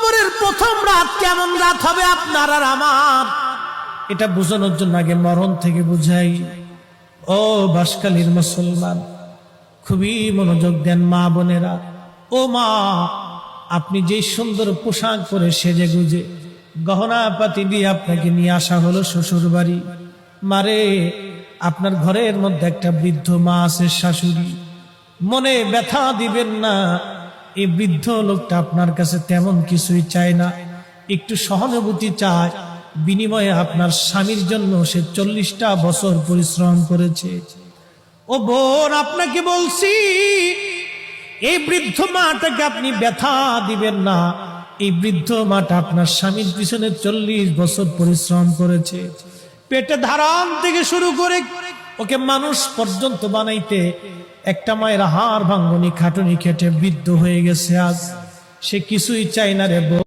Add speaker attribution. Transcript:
Speaker 1: কবরের প্রথম রাত কেমন রাত হবে আপনার আর আমার, এটা বোঝানোর জন্য আগে মরণ থেকে বুঝাই। ও বাঁশখালীর মুসলমান, খুবই মনোযোগ দেন মা বোনেরা। ও মা, আপনি যে সুন্দর পোশাক পরে সেজে গুজে গহনা পাতি দিয়ে আপনাকে নিয়ে আসা হলো শ্বশুর বাড়ি। মারে, আপনার ঘরের মধ্যে একটা বৃদ্ধ মা আছে, শাশুড়ি। মনে ব্যথা দিবেন না, এই বৃদ্ধ লোকটা আপনার কাছে তেমন কিছুই চায় না, একটু সহানুভূতি চায়। বিনিময়ে আপনার স্বামীর জন্য সে 40টা বছর পরিশ্রম করেছে। ও বোন, আপনাকে বলছি, এই বৃদ্ধ মাটাকে আপনি ব্যথা দিবেন না। এই বৃদ্ধ মাটা আপনার স্বামীর পিছনে 40 বছর পরিশ্রম করেছে। পেটে ধারণ থেকে শুরু করে ওকে মানুষ পর্যন্ত বানাইতে একটা মায়ের হাড় ভাঙ্গনি খাটুনি খেটে বৃদ্ধ হয়ে গেছে। আজ সে কিছুই চায় না রে বোন।